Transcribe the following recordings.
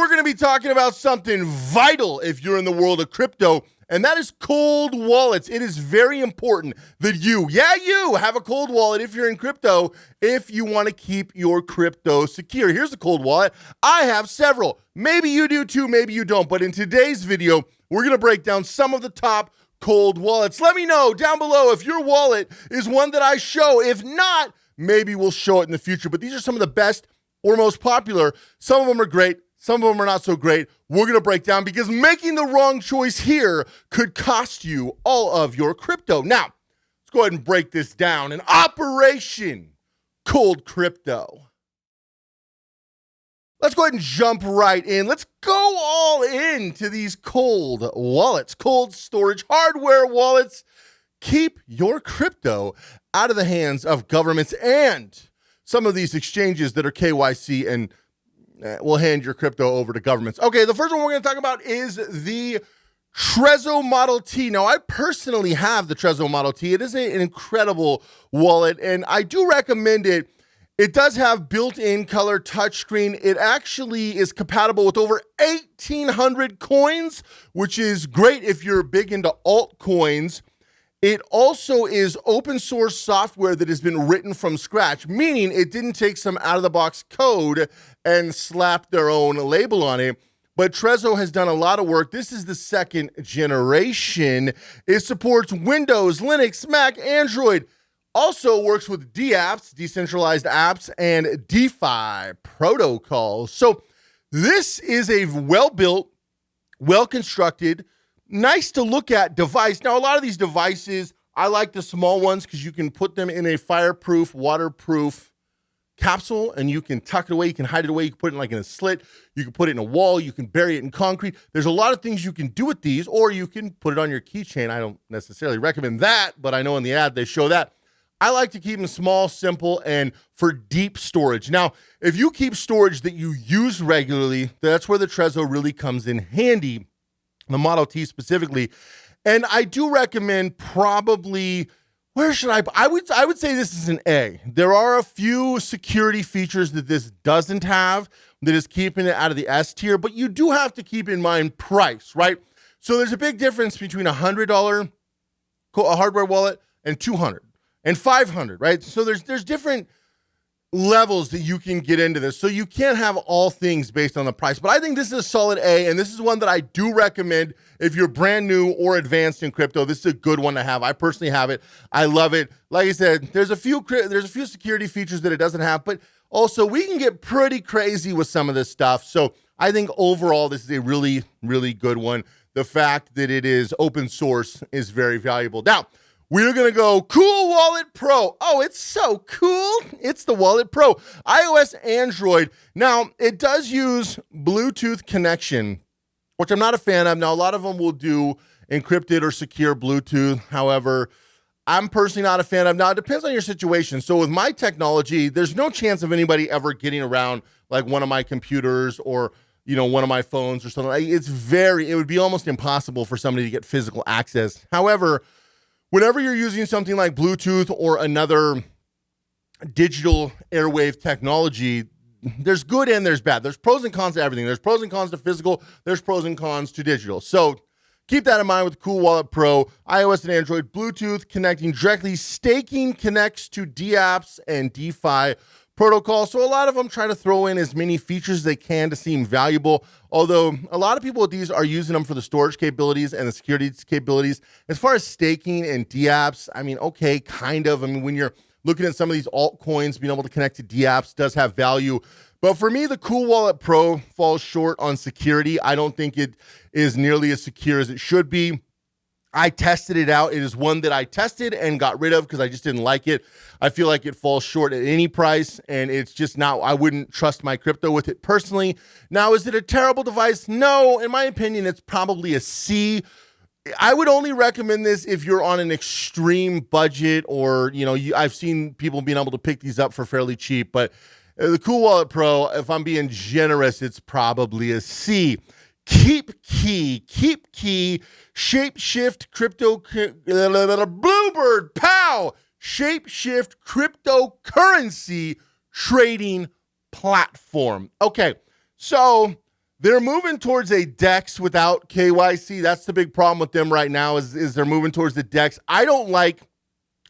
we're going to be talking about something vital if you're in the world of crypto, and that is cold wallets. It is very important that you have a cold wallet if you're in crypto, if you want to keep your crypto secure. Here's a cold wallet. I have several. Maybe you do too, maybe you don't. But in today's video, we're going to break down some of the top cold wallets. Let me know down below if your wallet is one that I show. If not, maybe we'll show it in the future. But these are some of the best or most popular. Some of them are great. Some of them are not so great. We're going to break down because making the wrong choice here could cost you all of your crypto. Now, let's go ahead and break this down. An Operation Cold Crypto. Let's go ahead and jump right in. Let's go all into these cold wallets, cold storage hardware wallets. Keep your crypto out of the hands of governments and some of these exchanges that are KYC and will hand your crypto over to governments. Okay, the first one we're going to talk about is the Trezo Model T. Now, I personally have the Trezo Model T. It is an incredible wallet, and I do recommend it. It does have built-in color touchscreen. It actually is compatible with over 1,800 coins, which is great if you're big into altcoins. It also is open source software that has been written from scratch, meaning it didn't take some out-of-the-box code and slap their own label on it. But Trezo has done a lot of work. This is the second generation. It supports Windows, Linux, Mac, Android. Also works with dApps, decentralized apps, and DeFi protocols. So this is a well-built, well-constructed, nice to look at device. Now, a lot of these devices, I like the small ones because you can put them in a fireproof, waterproof capsule and you can tuck it away. You can hide it away. You can put it in a slit. You can put it in a wall. You can bury it in concrete. There's a lot of things you can do with these, or you can put it on your keychain. I don't necessarily recommend that, but I know in the ad they show that. I like to keep them small, simple, and for deep storage. Now, if you keep storage that you use regularly, that's where the Trezo really comes in handy. The Model T specifically. And I do recommend probably, where should I would say this is an A. There are a few security features that this doesn't have that is keeping it out of the S tier, but you do have to keep in mind price, right? So there's a big difference between a $100 hardware wallet and $200 and $500, right? So there's different levels that you can get into this. So you can't have all things based on the price. But I think this is a solid A, and this is one that I do recommend if you're brand new or advanced in crypto. This is a good one to have. I personally have it. I love it. Like I said, there's a few security features that it doesn't have, but also we can get pretty crazy with some of this stuff. So I think overall this is a really, really good one. The fact that it is open source is very valuable. Now, we're going to go Cool Wallet Pro. Oh, it's so cool. It's the Wallet Pro. iOS, Android. Now, it does use Bluetooth connection, which I'm not a fan of. Now, a lot of them will do encrypted or secure Bluetooth. However, I'm personally not a fan of. Now, it depends on your situation. So with my technology, there's no chance of anybody ever getting around like one of my computers or one of my phones or something. It would be almost impossible for somebody to get physical access. However, whenever you're using something like Bluetooth or another digital airwave technology, there's good and there's bad. There's pros and cons to everything. There's pros and cons to physical. There's pros and cons to digital. So keep that in mind with Cool Wallet Pro. iOS and Android, Bluetooth connecting directly. Staking connects to dApps and DeFi protocol. So a lot of them try to throw in as many features as they can to seem valuable, although a lot of people with these are using them for the storage capabilities and the security capabilities. As far as staking and dApps, okay, kind of. When you're looking at some of these altcoins, being able to connect to dApps does have value. But for me, the Cool Wallet Pro falls short on security. I don't think it is nearly as secure as it should be. I tested it out. It is one that I tested and got rid of because I just didn't like it. I feel like it falls short at any price, and it's just not, I wouldn't trust my crypto with it personally. Now, is it a terrible device? No. In my opinion, it's probably a C. I would only recommend this if you're on an extreme budget or, I've seen people being able to pick these up for fairly cheap, but the Cool Wallet Pro, if I'm being generous, it's probably a C. Keepkey, Shapeshift crypto, Bluebird, pow, Shapeshift cryptocurrency trading platform. Okay, so They're moving towards a DeX without KYC. That's the big problem with them right now is they're moving towards the DeX. I don't like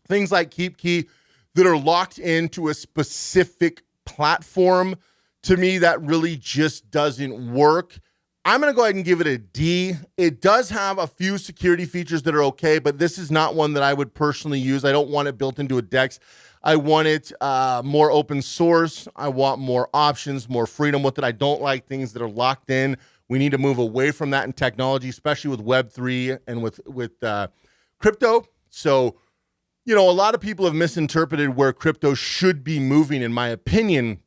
things like Keepkey that are locked into a specific platform. To me, that really just doesn't work. I'm going to go ahead and give it a D. It does have a few security features that are okay, but this is not one that I would personally use. I don't want it built into a DeX. I want it more open source. I want more options, more freedom with it. I don't like things that are locked in. We need to move away from that in technology, especially with Web3 and with crypto. So, you know, a lot of people have misinterpreted where crypto should be moving, in my opinion.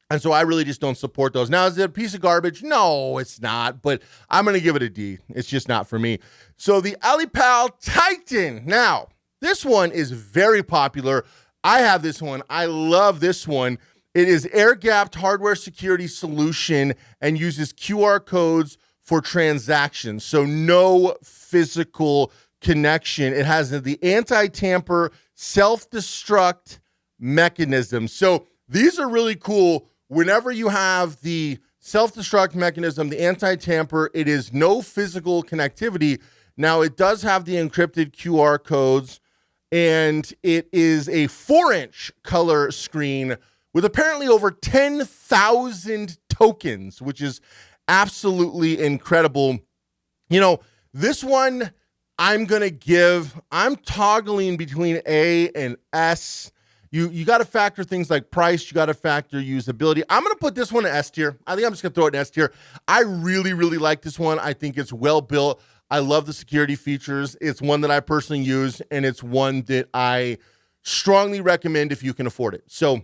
And so I really just don't support those. Now, is it a piece of garbage? No, it's not, but I'm going to give it a D. It's just not for me. So the Alipal Titan. Now, this one is very popular. I have this one. I love this one. It is air-gapped hardware security solution and uses QR codes for transactions. So no physical connection. It has the anti-tamper self-destruct mechanism. So these are really cool. Whenever you have the self-destruct mechanism, the anti-tamper, it is no physical connectivity. Now, it does have the encrypted QR codes, and it is a 4-inch color screen with apparently over 10,000 tokens, which is absolutely incredible. You know, this one I'm toggling between A and S. You got to factor things like price. You got to factor usability. I'm going to put this one in S tier. I think I'm just going to throw it in S tier. I really, really like this one. I think it's well built. I love the security features. It's one that I personally use, and it's one that I strongly recommend if you can afford it. So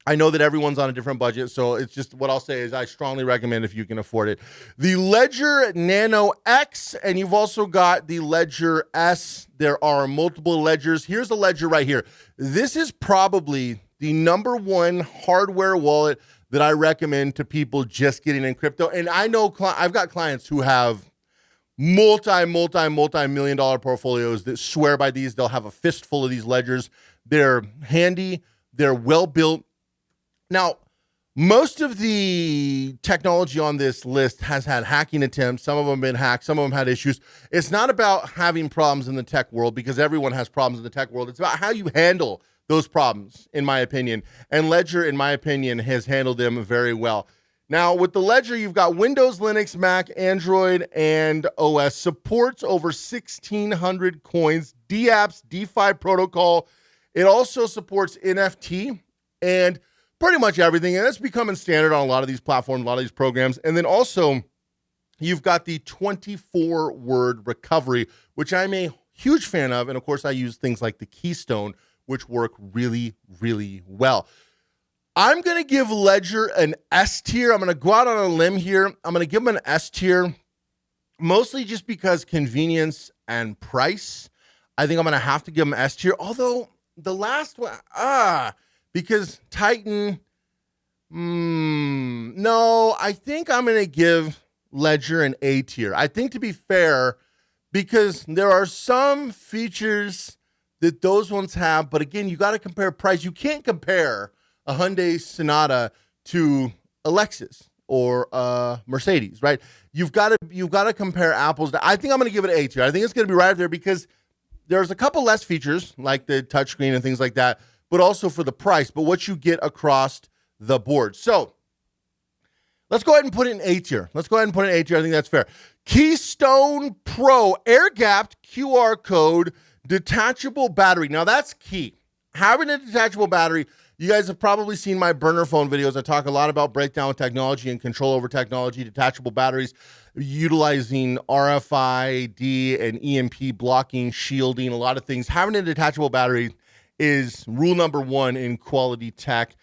I know that everyone's on a different budget, so it's just what I'll say is I strongly recommend if you can afford it. The Ledger Nano X, and you've also got the Ledger S. There are multiple Ledgers. Here's the Ledger right here. This is probably the #1 hardware wallet that I recommend to people just getting in crypto. And I know I've got clients who have multi-million dollar portfolios that swear by these. They'll have a fistful of these ledgers. They're handy. They're well built. Now, most of the technology on this list has had hacking attempts. Some of them have been hacked. Some of them had issues. It's not about having problems in the tech world, because everyone has problems in the tech world. It's about how you handle those problems, in my opinion. And Ledger, in my opinion, has handled them very well. Now, with the Ledger, you've got Windows, Linux, Mac, Android, and OS. Supports over 1,600 coins, dApps, DeFi protocol. It also supports NFT and pretty much everything. And it's becoming standard on a lot of these platforms, a lot of these programs. And then also, you've got the 24-word recovery, which I'm a huge fan of. And of course, I use things like the Keystone, which work really, really well. I'm going to give Ledger an S tier. I'm going to go out on a limb here. I'm going to give them an S tier, mostly just because convenience and price. I think I'm going to have to give them S tier. Although the last one, because Titan, no, I think I'm going to give Ledger an A tier. I think, to be fair, because there are some features that those ones have, but again, you got to compare price. You can't compare a Hyundai Sonata to a Lexus or a Mercedes, right? You've got to compare apples. I think I'm going to give it an A tier. I think it's going to be right up there because there's a couple less features like the touchscreen and things like that, but also for the price, but what you get across the board. So let's go ahead and put it in A tier. I think that's fair. Keystone Pro, air-gapped QR code, detachable battery. Now that's key. Having a detachable battery. You guys have probably seen my burner phone videos. I talk a lot about breakdown technology and control over technology, detachable batteries, utilizing RFID and EMP blocking, shielding, a lot of things. Having a detachable battery is rule number 1 in quality tech.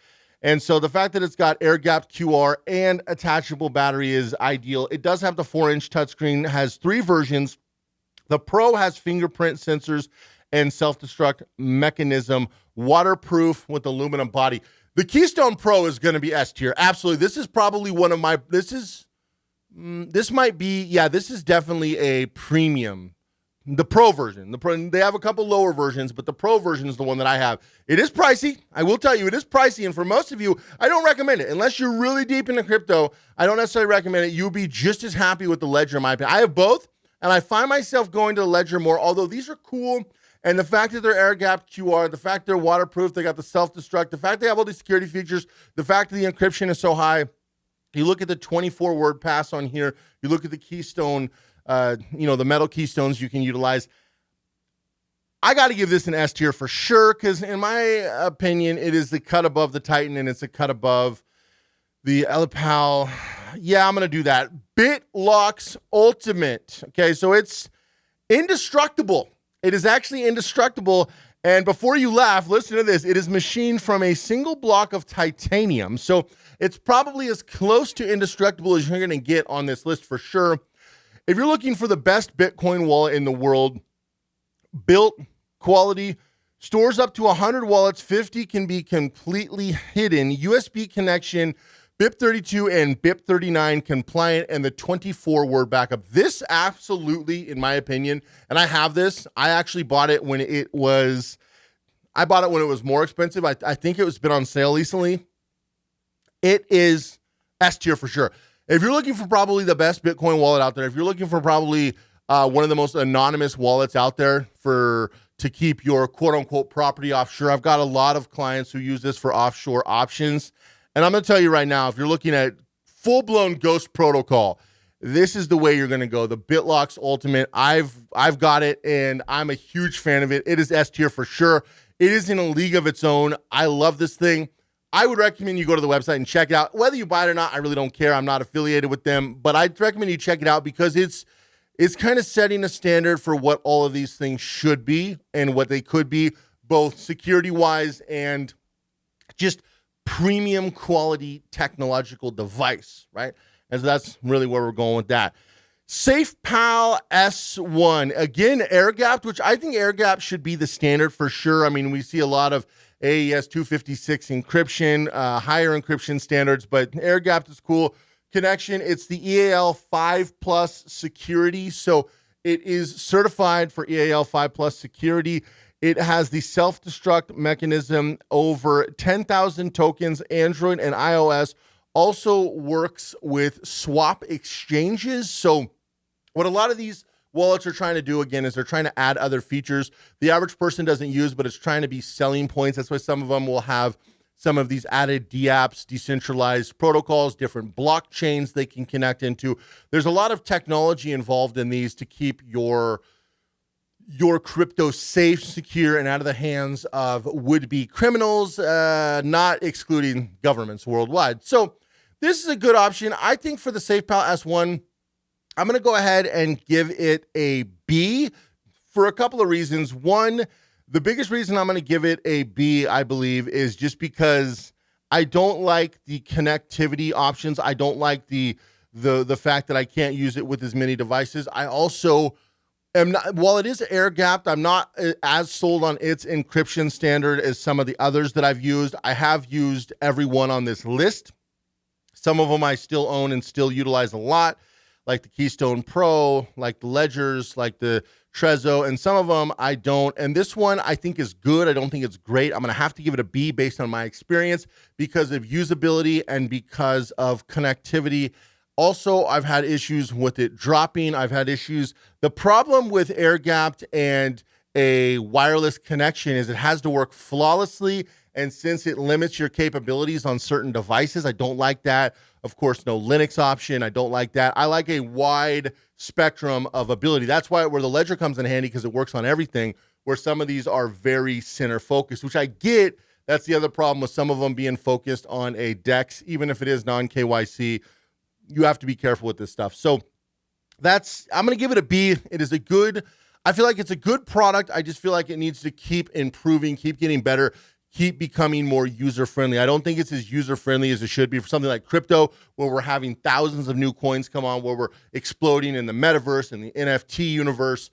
And so the fact that it's got air-gapped QR and attachable battery is ideal. It does have the 4-inch touchscreen, has 3 versions. The Pro has fingerprint sensors and self-destruct mechanism, waterproof with aluminum body. The Keystone Pro is going to be S tier. Absolutely. This is probably one of my, this is definitely a premium the Pro version. They have a couple lower versions, but the Pro version is the one that I have. It is pricey. I will tell you, it is pricey. And for most of you, I don't recommend it. Unless you're really deep into crypto, I don't necessarily recommend it. You'll be just as happy with the Ledger, in my opinion. I have both, and I find myself going to the Ledger more, although these are cool. And the fact that they're air-gapped QR, the fact they're waterproof, they got the self-destruct, the fact they have all these security features, the fact that the encryption is so high. You look at the 24-word pass on here. You look at the Keystone, the metal keystones you can utilize. I got to give this an S tier for sure, because in my opinion, it is the cut above the Titan, and it's a cut above the Alipal. Yeah, I'm going to do that. BitLock's Ultimate. Okay, so it's indestructible. It is actually indestructible. And before you laugh, listen to this. It is machined from a single block of titanium. So it's probably as close to indestructible as you're going to get on this list for sure. If you're looking for the best Bitcoin wallet in the world, built, quality, stores up to 100 wallets, 50 can be completely hidden, USB connection, BIP32 and BIP39 compliant, and the 24-word backup. This absolutely, in my opinion, and I have this, I actually bought it when it was more expensive. I think it was been on sale recently. It is S tier for sure. If you're looking for probably the best Bitcoin wallet out there, if you're looking for probably one of the most anonymous wallets out there to keep your quote-unquote property offshore, I've got a lot of clients who use this for offshore options. And I'm going to tell you right now, if you're looking at full-blown Ghost protocol, this is the way you're going to go. The BitLock's Ultimate. I've got it, and I'm a huge fan of it. It is S tier for sure. It is in a league of its own. I love this thing. I would recommend you go to the website and check it out. Whether you buy it or not, I really don't care. I'm not affiliated with them, but I'd recommend you check it out because it's kind of setting a standard for what all of these things should be and what they could be, both security-wise and just premium quality technological device, right? And so that's really where we're going with that. SafePal S1, again, air-gapped, which I think air-gapped should be the standard for sure. I mean, we see a lot of AES 256 encryption, higher encryption standards, but air-gapped is cool. Connection, it's the EAL 5+ security, so it is certified for EAL 5+ security. It has the self-destruct mechanism, over 10,000 tokens, Android and iOS. Also works with swap exchanges. So what a lot of these wallets are trying to do, again, is they're trying to add other features the average person doesn't use, but it's trying to be selling points. That's why some of them will have some of these added DApps, decentralized protocols, different blockchains they can connect into. There's a lot of technology involved in these to keep your crypto safe, secure, and out of the hands of would-be criminals, not excluding governments worldwide. So this is a good option. I think for the SafePal S1, I'm going to go ahead and give it a B for a couple of reasons. One, the biggest reason I'm going to give it a B, I believe, is just because I don't like the connectivity options. I don't like the fact that I can't use it with as many devices. I also am not, while it is air-gapped, I'm not as sold on its encryption standard as some of the others that I've used. I have used every one on this list. Some of them I still own and still utilize a lot, like the Keystone Pro, like the Ledgers, like the Trezo, and some of them I don't. And this one I think is good. I don't think it's great. I'm going to have to give it a B based on my experience because of usability and because of connectivity. Also, I've had issues with it dropping. I've had issues. The problem with air-gapped and a wireless connection is it has to work flawlessly. And since it limits your capabilities on certain devices, I don't like that. Of course, no Linux option. I don't like that. I like a wide spectrum of ability. That's why where the Ledger comes in handy, because it works on everything, where some of these are very center focused, which I get. That's the other problem with some of them being focused on a DEX, even if it is non-KYC. You have to be careful with this stuff. So I'm going to give it a B. It is I feel like it's a good product. I just feel like it needs to keep improving, keep getting better, keep becoming more user-friendly. I don't think it's as user-friendly as it should be for something like crypto, where we're having thousands of new coins come on, where we're exploding in the metaverse and the NFT universe.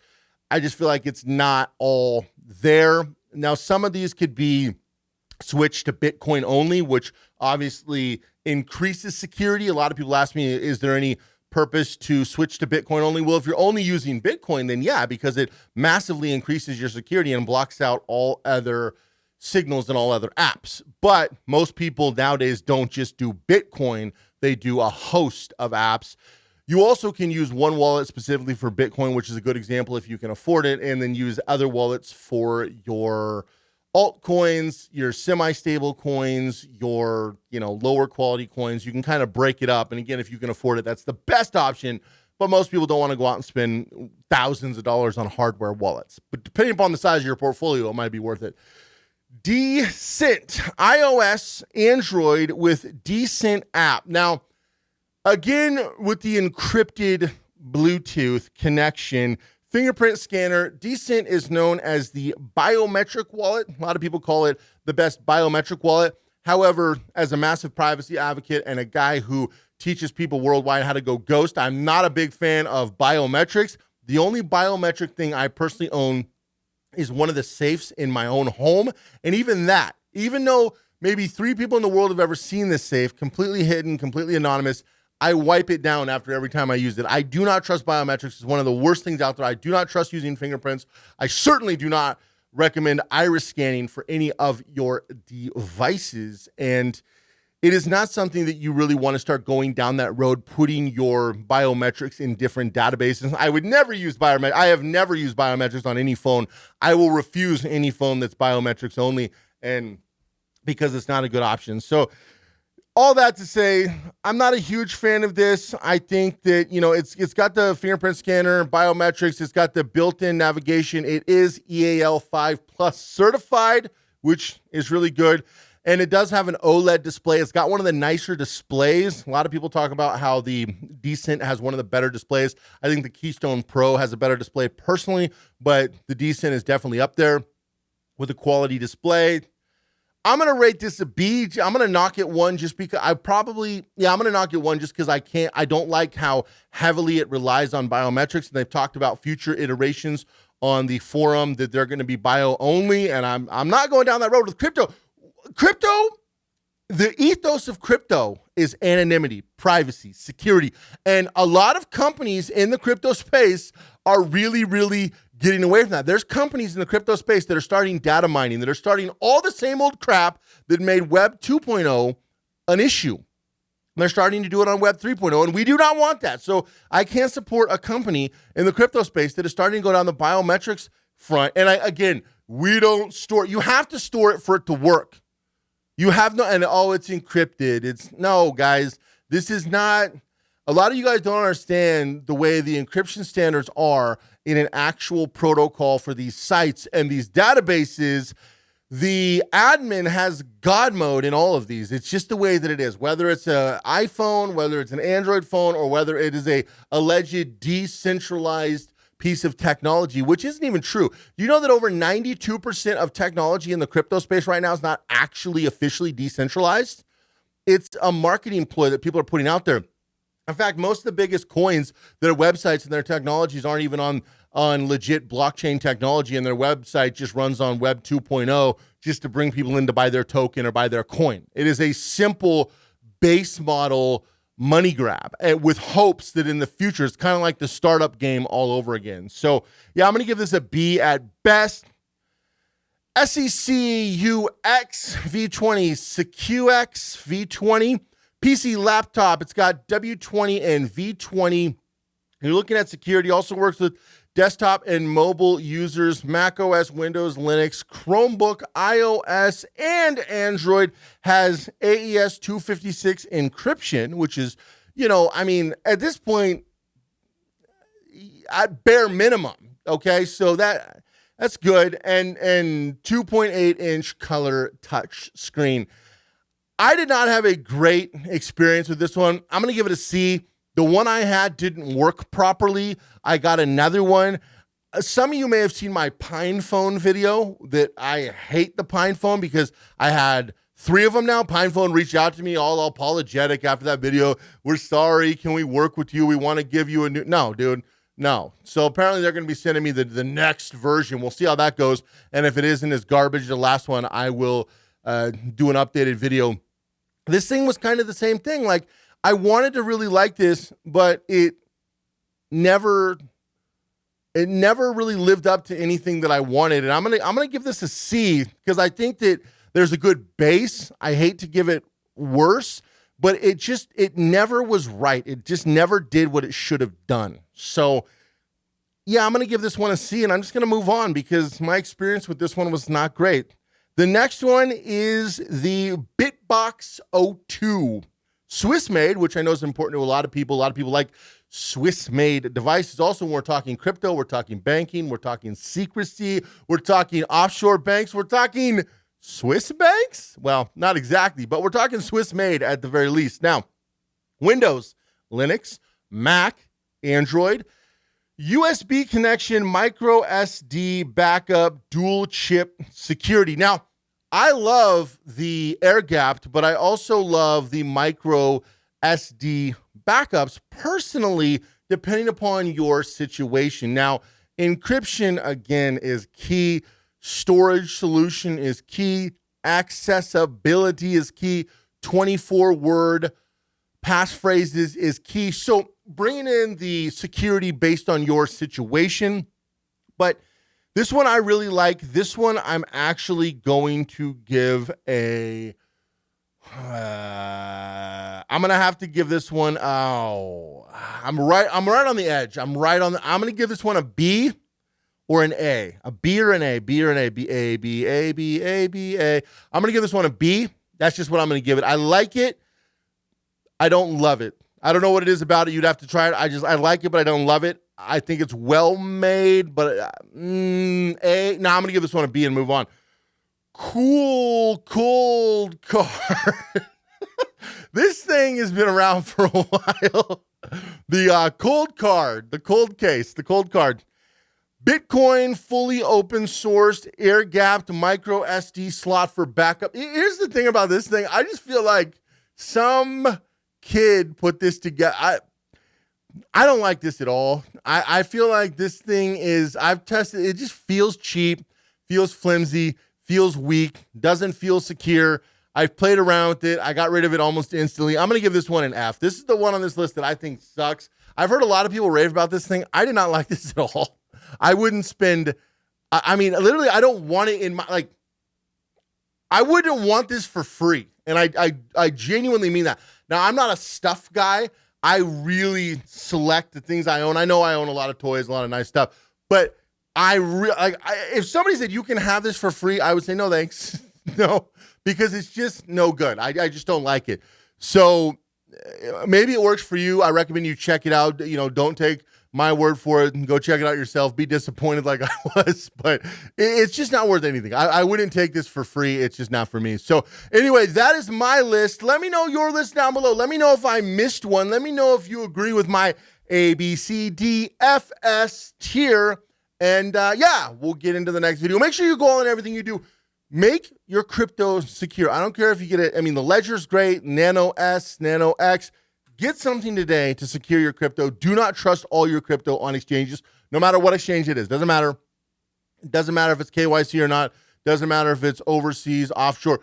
I just feel like it's not all there. Now, some of these could be switched to Bitcoin only, which obviously increases security. A lot of people ask me, is there any purpose to switch to Bitcoin only? Well, if you're only using Bitcoin, then yeah, because it massively increases your security and blocks out all other signals and all other apps. But most people nowadays don't just do Bitcoin, they do a host of apps. You also can use one wallet specifically for Bitcoin, which is a good example if you can afford it, and then use other wallets for your altcoins, your semi-stable coins, your, lower quality coins. You can kind of break it up. And again, if you can afford it, that's the best option. But most people don't want to go out and spend thousands of dollars on hardware wallets. But depending upon the size of your portfolio, it might be worth it. Decent, iOS, Android with decent app. Now, again, with the encrypted Bluetooth connection, fingerprint scanner, Decent is known as the biometric wallet. A lot of people call it the best biometric wallet. However, as a massive privacy advocate and a guy who teaches people worldwide how to go ghost, I'm not a big fan of biometrics. The only biometric thing I personally own is one of the safes in my own home. And even that, even though maybe 3 people in the world have ever seen this safe, completely hidden, completely anonymous, I wipe it down after every time I use it. I do not trust biometrics. It's one of the worst things out there. I do not trust using fingerprints. I certainly do not recommend iris scanning for any of your devices. And it is not something that you really want to start going down that road, putting your biometrics in different databases. I would never use biometrics. I have never used biometrics on any phone. I will refuse any phone that's biometrics only, and because it's not a good option. So all that to say, I'm not a huge fan of this. I think that, it's got the fingerprint scanner, biometrics. It's got the built-in navigation. It is EAL 5 Plus certified, which is really good. And it does have an OLED display. It's got one of the nicer displays. A lot of people talk about how the Decent has one of the better displays. I think the Keystone Pro has a better display personally, but the Decent is definitely up there with a quality display. I'm going to rate this a B. I'm going to knock it 1 just because I'm going to knock it 1 just because I don't like how heavily it relies on biometrics. And they've talked about future iterations on the forum that they're going to be bio only. And I'm not going down that road with crypto. The ethos of crypto is anonymity, privacy, security. And a lot of companies in the crypto space are really, really getting away from that. There's companies in the crypto space that are starting data mining, that are starting all the same old crap that made Web 2.0 an issue. They're starting to do it on Web 3.0, and we do not want that. So I can't support a company in the crypto space that is starting to go down the biometrics front. And we don't store it. You have to store it for it to work. You have it's encrypted. No, guys, this is not. A lot of you guys don't understand the way the encryption standards are in an actual protocol for these sites and these databases. The admin has God mode in all of these. It's just the way that it is, whether it's an iPhone, whether it's an Android phone, or whether it is a alleged decentralized piece of technology, which isn't even true. You know that over 92% of technology in the crypto space right now is not actually officially decentralized? It's a marketing ploy that people are putting out there. In fact, most of the biggest coins, their websites and their technologies aren't even on legit blockchain technology, and their website just runs on Web 2.0 just to bring people in to buy their token or buy their coin. It is a simple base model money grab, and with hopes that in the future, it's kind of like the startup game all over again. So yeah, I'm going to give this a B at best. SEC UX V20, SecuX V20, PC laptop. It's got W20 and V20. You're looking at security. Also works with desktop and mobile users, Mac OS, Windows, Linux, Chromebook, iOS, and Android. Has AES 256 encryption, which is, at this point, at bare minimum. Okay, so that's good. And 2.8-inch color touch screen. I did not have a great experience with this one. I'm going to give it a C. The one I had didn't work properly. I got another one. Some of you may have seen my Pine Phone video that I hate the Pine Phone because I had 3 of them now. Pine Phone reached out to me all apologetic after that video. We're sorry. Can we work with you? We want to give you a new... No, dude. No. So apparently they're going to be sending me the next version. We'll see how that goes. And if it isn't as garbage, the last one, I will do an updated video. This thing was kind of the same thing. Like, I wanted to really like this, but it never really lived up to anything that I wanted. And I'm gonna give this a C because I think that there's a good base. I hate to give it worse, but it never was right. It just never did what it should have done. So yeah, I'm gonna give this one a C, and I'm just gonna move on because my experience with this one was not great. The next one is the Bitbox 02. Swiss made, which I know is important to a lot of people. A lot of people like Swiss made devices. Also, when we're talking crypto, we're talking banking, we're talking secrecy, we're talking offshore banks, we're talking Swiss banks. Well, not exactly, but we're talking Swiss made at the very least. Now, Windows, Linux, Mac, Android, USB connection, micro SD backup, dual chip security. Now, I love the air gapped, but I also love the micro SD backups personally, depending upon your situation. Now, encryption again is key. Storage solution is key. Accessibility is key. 24-word passphrases is key. So bringing in the security based on your situation. But this one I really like. This one I'm actually going to give a... I'm going to have to give this one... I'm right on the edge. I'm going to give this one a B or an A. A B or an A. B or an A. B, A, B, A, B, A, B, A. I'm going to give this one a B. That's just what I'm going to give it. I like it. I don't love it. I don't know what it is about it. You'd have to try it. I like it, but I don't love it. I think it's well made, but A. No, I'm going to give this one a B and move on. Cool, cold card. This thing has been around for a while. The cold card, the cold case, the cold card. Bitcoin, fully open sourced, air gapped micro SD slot for backup. Here's the thing about this thing. I just feel like some kid put this together. I don't like this at all. I feel like this thing is, I've tested, it just feels cheap, feels flimsy, feels weak, doesn't feel secure. I've played around with it. I got rid of it almost instantly. I'm going to give this one an F. This is the one on this list that I think sucks. I've heard a lot of people rave about this thing. I did not like this at all. I wouldn't spend, I mean, literally, I don't want it in my, like, I wouldn't want this for free. And I genuinely mean that. Now, I'm not a stuff guy. I really select the things I own. I know I own a lot of toys, a lot of nice stuff, but if somebody said you can have this for free, I would say no thanks. No, because it's just no good. I just don't like it. So maybe it works for you. I recommend you check it out. You know, don't take my word for it and go check it out yourself. Be disappointed like I was, but it's just not worth anything. I wouldn't take this for free. It's just not for me. So anyway, that is my list. Let me know your list down below. Let me know if I missed one. Let me know if you agree with my A, B, C, D, F, S tier. And yeah, we'll get into the next video. Make sure you go all in everything you do. Make your crypto secure. I don't care if you get it. I mean, the ledger's great. Nano S, Nano X. Get something today to secure your crypto. Do not trust all your crypto on exchanges, no matter what exchange it is. Doesn't matter. It doesn't matter if it's KYC or not. Doesn't matter if it's overseas, offshore.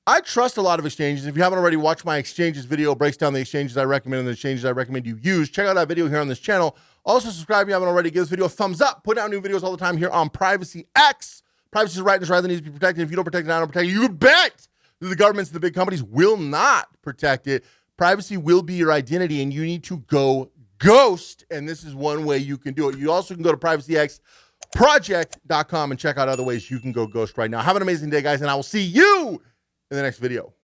I trust a lot of exchanges. If you haven't already watched my exchanges video, breaks down the exchanges I recommend and the exchanges I recommend you use. Check out that video here on this channel. Also, subscribe if you haven't already. Give this video a thumbs up. Put out new videos all the time here on Privacy X. Privacy is right, and it's right that needs to be protected. If you don't protect it, I don't protect it. You bet that the governments and the big companies will not protect it. Privacy will be your identity, and you need to go ghost, and this is one way you can do it. You also can go to privacyxproject.com and check out other ways you can go ghost right now. Have an amazing day, guys, and I will see you in the next video.